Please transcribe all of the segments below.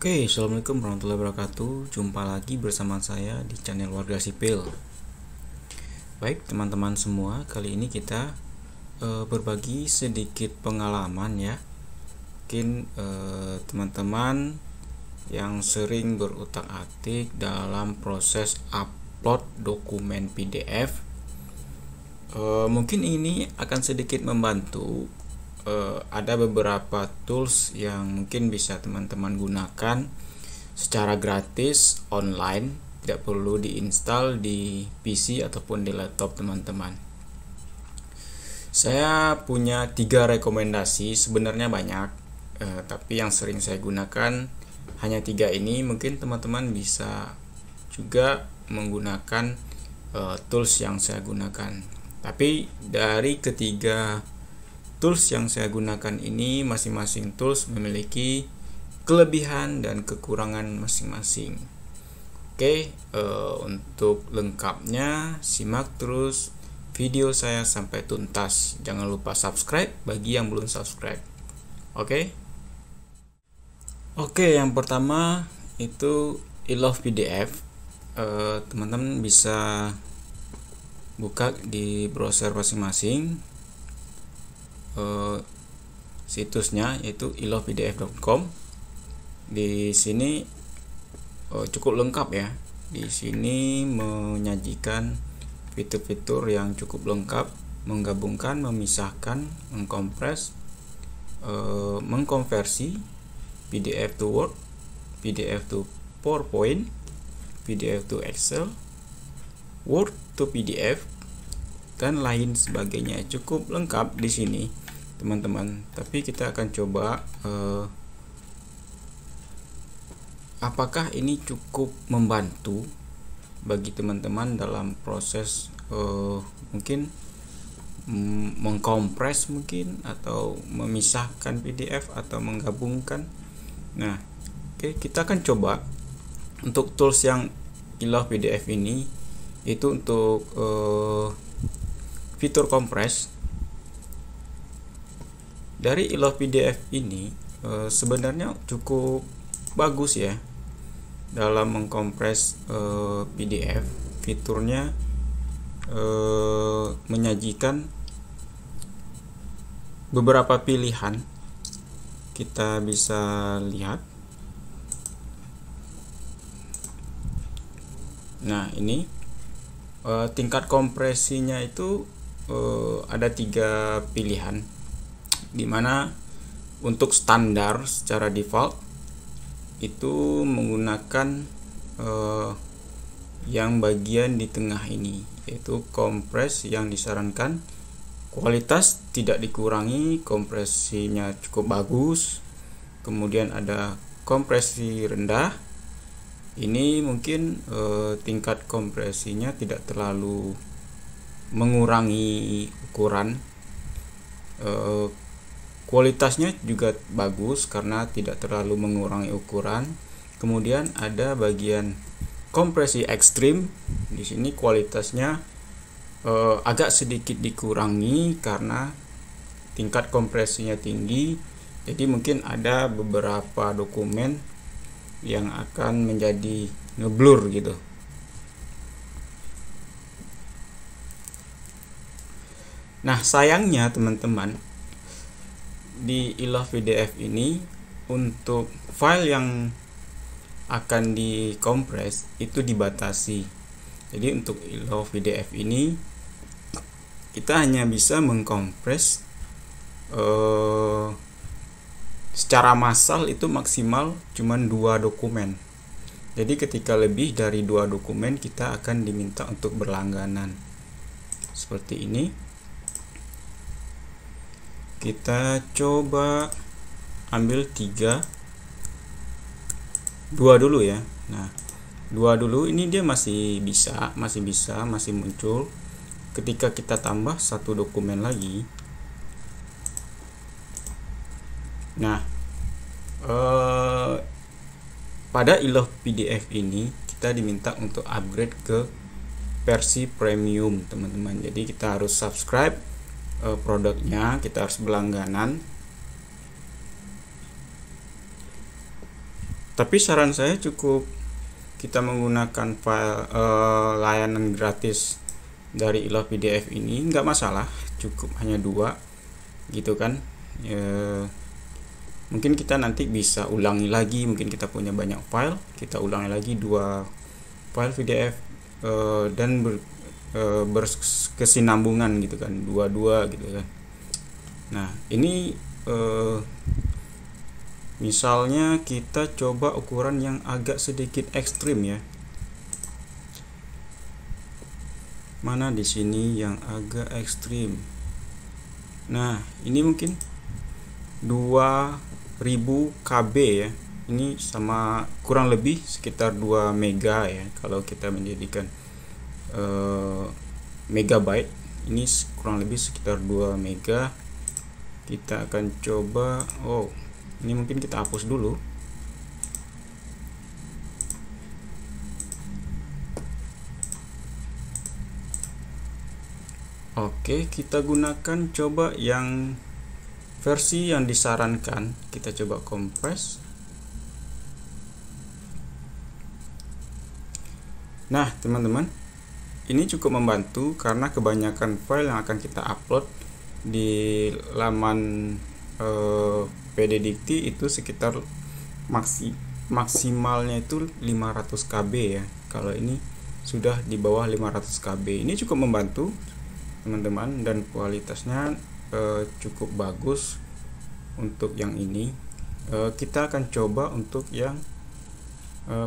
Oke, assalamualaikum warahmatullahi wabarakatuh. Jumpa lagi bersama saya di channel Warga Sipil. Baik teman-teman semua, kali ini kita berbagi sedikit pengalaman ya. Mungkin teman-teman yang sering berutak-atik dalam proses upload dokumen PDF, mungkin ini akan sedikit membantu. Ada beberapa tools yang mungkin bisa teman-teman gunakan secara gratis online, tidak perlu diinstal di PC ataupun di laptop teman-teman. Saya punya 3 rekomendasi, sebenarnya banyak, tapi yang sering saya gunakan hanya 3 ini. Mungkin teman-teman bisa juga menggunakan tools yang saya gunakan, tapi dari ketiga tools yang saya gunakan ini, masing-masing tools memiliki kelebihan dan kekurangan masing-masing. Oke, untuk lengkapnya simak terus video saya sampai tuntas. Jangan lupa subscribe bagi yang belum subscribe. Oke, yang pertama itu iLove PDF. Teman-teman bisa buka di browser masing-masing. Situsnya yaitu ilovepdf.com. Di sini cukup lengkap ya. Di sini menyajikan fitur-fitur yang cukup lengkap, menggabungkan, memisahkan, mengkompres, mengkonversi PDF to Word, PDF to PowerPoint, PDF to Excel, Word to PDF, dan lain sebagainya. Cukup lengkap di sini teman-teman, tapi kita akan coba apakah ini cukup membantu bagi teman-teman dalam proses mungkin mengkompres mungkin, atau memisahkan PDF atau menggabungkan. Nah, oke, kita akan coba untuk tools yang iLove PDF ini. Itu untuk fitur kompres dari iLove PDF ini sebenarnya cukup bagus ya dalam mengkompres PDF. Fiturnya menyajikan beberapa pilihan. Kita bisa lihat. Nah, ini tingkat kompresinya itu ada 3 pilihan, dimana untuk standar secara default itu menggunakan yang bagian di tengah ini, yaitu kompres yang disarankan. Kualitas tidak dikurangi, kompresinya cukup bagus. Kemudian ada kompresi rendah. Ini mungkin tingkat kompresinya tidak terlalu mengurangi ukuran. Kualitasnya juga bagus karena tidak terlalu mengurangi ukuran. Kemudian ada bagian kompresi ekstrim. Di sini kualitasnya agak sedikit dikurangi karena tingkat kompresinya tinggi. Jadi mungkin ada beberapa dokumen yang akan menjadi ngeblur gitu. Nah, sayangnya teman-teman, di iLove PDF ini untuk file yang akan dikompres itu dibatasi. Jadi untuk iLove PDF ini kita hanya bisa mengkompres secara massal itu maksimal cuman 2 dokumen. Jadi ketika lebih dari 2 dokumen kita akan diminta untuk berlangganan. Seperti ini. Kita coba ambil 2 dulu ya. Nah, 2 dulu, ini dia masih muncul. Ketika kita tambah 1 dokumen lagi, nah pada iLove PDF ini kita diminta untuk upgrade ke versi premium teman-teman. Jadi kita harus subscribe produknya, kita harus berlangganan. Tapi saran saya cukup kita menggunakan file layanan gratis dari iLove PDF ini, nggak masalah, cukup hanya 2 gitu kan. Mungkin kita nanti bisa ulangi lagi, mungkin kita punya banyak file, kita ulangi lagi 2 file PDF dan berkesinambungan gitu kan, 2 gitu kan. Nah ini misalnya kita coba ukuran yang agak sedikit ekstrim ya. Mana di sini yang agak ekstrim? Nah, ini mungkin 2000 KB ya. Ini sama kurang lebih sekitar 2 mega ya kalau kita menjadikan megabyte. Ini kurang lebih sekitar 2 mega. Kita akan coba, ini mungkin kita hapus dulu. Oke, kita gunakan coba yang versi yang disarankan. Kita coba kompres. Nah, teman-teman, ini cukup membantu karena kebanyakan file yang akan kita upload di laman PDDikti itu sekitar maksimalnya itu 500 KB ya. Kalau ini sudah di bawah 500 KB. Ini cukup membantu teman-teman, dan kualitasnya cukup bagus untuk yang ini. Kita akan coba untuk yang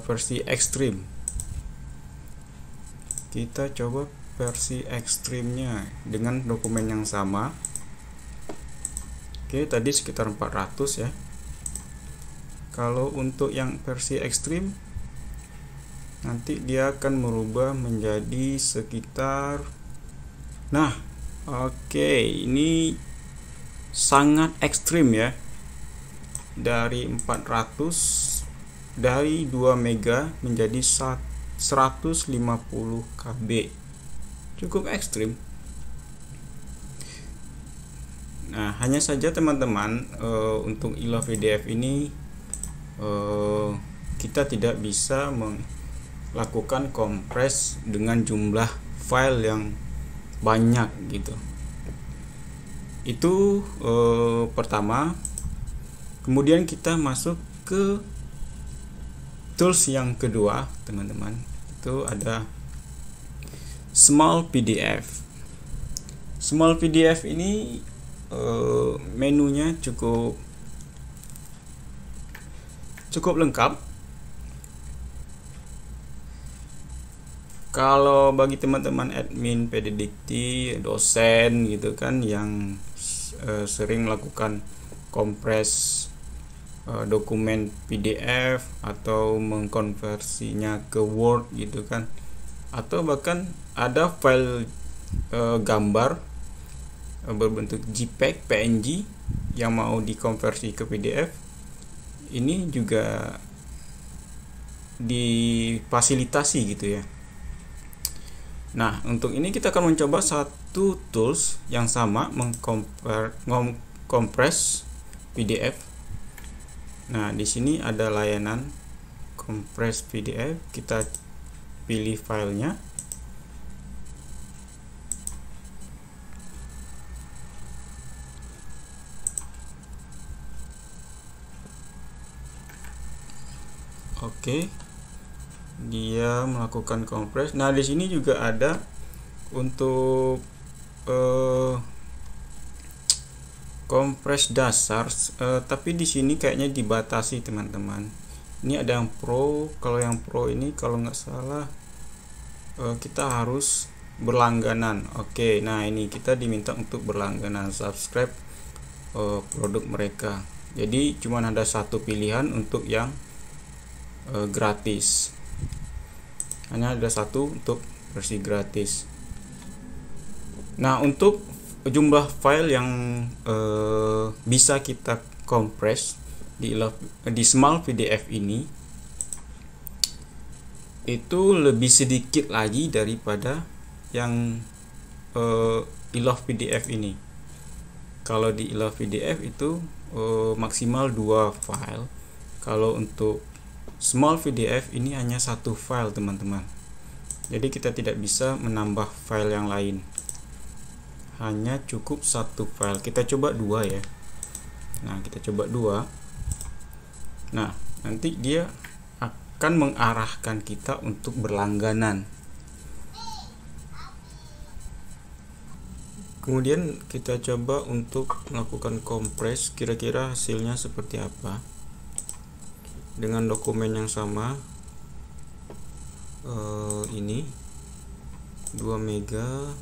versi ekstrim. Kita coba versi ekstrimnya dengan dokumen yang sama. Oke, tadi sekitar 400 ya. Kalau untuk yang versi ekstrim nanti dia akan merubah menjadi sekitar, nah, oke, ini sangat ekstrim ya. Dari 400, dari 2 mega menjadi 150 KB. Cukup ekstrim. Nah, hanya saja teman-teman, untuk iLove PDF ini kita tidak bisa melakukan kompres dengan jumlah file yang banyak gitu. Itu pertama. Kemudian kita masuk ke tools yang kedua, teman-teman. Itu ada Small PDF. Small PDF ini menunya cukup lengkap. Kalau bagi teman-teman admin PDDikti, dosen gitu kan, yang sering melakukan kompres dokumen PDF atau mengkonversinya ke Word gitu kan, atau bahkan ada file gambar berbentuk JPEG, PNG yang mau dikonversi ke PDF, ini juga difasilitasi gitu ya. Nah, untuk ini kita akan mencoba satu tools yang sama, mengkompres PDF. Nah, di sini ada layanan kompres PDF. Kita pilih filenya. Oke. Dia melakukan kompres. Nah, di sini juga ada untuk kompres dasar, tapi di sini kayaknya dibatasi teman-teman. Ini ada yang pro. Kalau yang pro ini kalau nggak salah kita harus berlangganan. Oke, nah ini kita diminta untuk berlangganan, subscribe produk mereka. Jadi cuma ada satu pilihan untuk yang gratis. Hanya ada satu untuk versi gratis. Nah, untuk jumlah file yang bisa kita kompres di Small PDF ini itu lebih sedikit lagi daripada yang iLove PDF ini. Kalau di iLove PDF itu maksimal 2 file. Kalau untuk small PDF ini hanya satu file teman-teman, jadi kita tidak bisa menambah file yang lain, hanya cukup satu file. Kita coba dua ya. Nah, kita coba dua. Nah, nanti dia akan mengarahkan kita untuk berlangganan. Kemudian kita coba untuk melakukan kompres, kira-kira hasilnya seperti apa dengan dokumen yang sama. Ini 2 mega.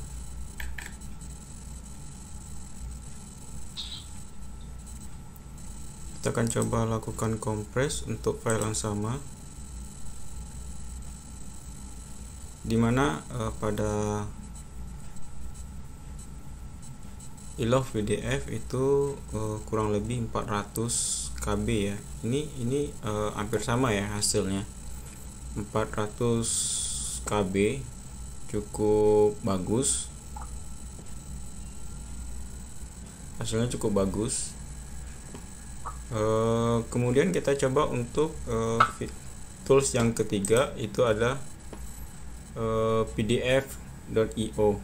Kita akan coba lakukan kompres untuk file yang sama, dimana pada iLove PDF itu kurang lebih 400 KB ya. Ini hampir sama ya hasilnya, 400 KB, cukup bagus, hasilnya cukup bagus. Kemudian kita coba untuk tools yang ketiga, itu ada pdf.io.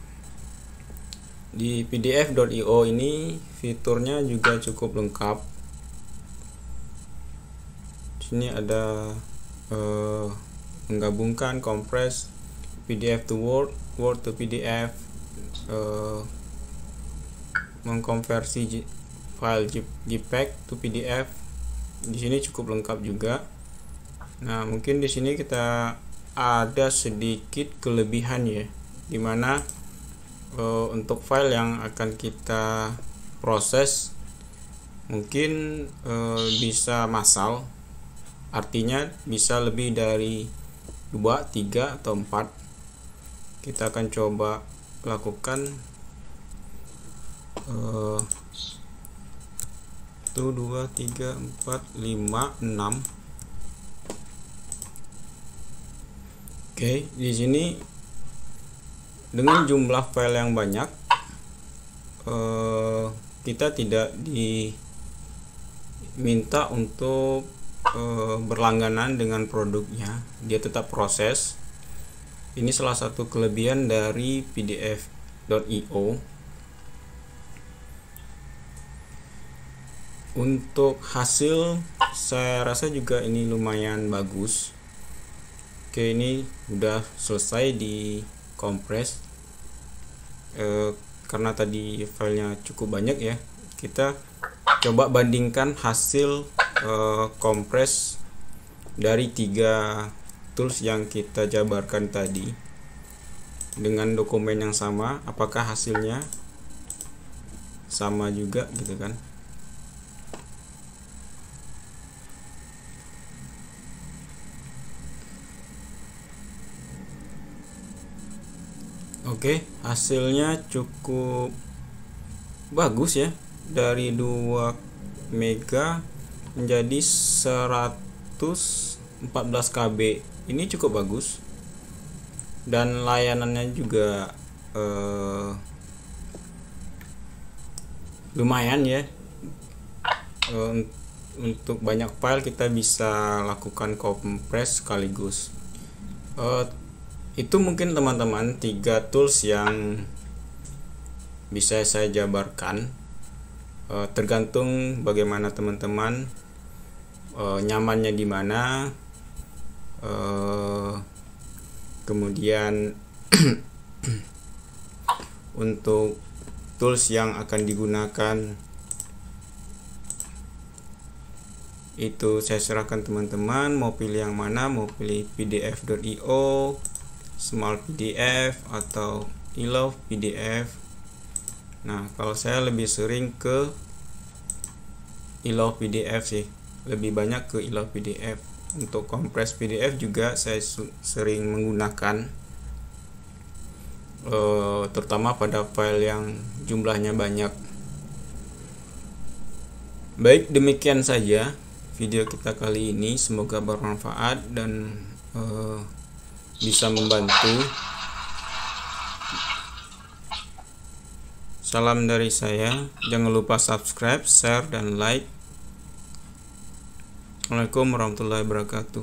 Di pdf.io ini fiturnya juga cukup lengkap. Di sini ada menggabungkan kompres PDF to Word, Word to PDF, mengkonversi file JPEG to PDF. Di sini cukup lengkap juga. Nah, mungkin di sini kita ada sedikit kelebihan ya, dimana untuk file yang akan kita proses mungkin bisa massal, artinya bisa lebih dari 2, 3 atau 4. Kita akan coba lakukan 1, 2, 3, 4, 5, 6. Oke, di sini dengan jumlah file yang banyak, kita tidak diminta untuk berlangganan dengan produknya, dia tetap proses. Ini salah satu kelebihan dari pdf.io. Untuk hasil saya rasa juga ini lumayan bagus. Oke, ini udah selesai di kompres. Karena tadi filenya cukup banyak ya, kita coba bandingkan hasil kompres dari 3 tools yang kita jabarkan tadi dengan dokumen yang sama, apakah hasilnya sama juga gitu kan. Oke, hasilnya cukup bagus ya, dari 2 mega menjadi 114 KB. Ini cukup bagus, dan layanannya juga lumayan ya. Untuk banyak file kita bisa lakukan kompres sekaligus. Itu mungkin teman-teman 3 tools yang bisa saya jabarkan. Tergantung bagaimana teman-teman nyamannya di mana. Kemudian untuk tools yang akan digunakan itu saya serahkan teman-teman, mau pilih yang mana, mau pilih pdf.io, small PDF, atau iLove PDF. Nah, kalau saya lebih sering ke iLove PDF sih, lebih banyak ke iLove PDF. Untuk kompres PDF juga saya sering menggunakan, terutama pada file yang jumlahnya banyak. Baik, demikian saja video kita kali ini, semoga bermanfaat dan bisa membantu. Salam dari saya, jangan lupa subscribe, share, dan like. Assalamualaikum warahmatullahi wabarakatuh.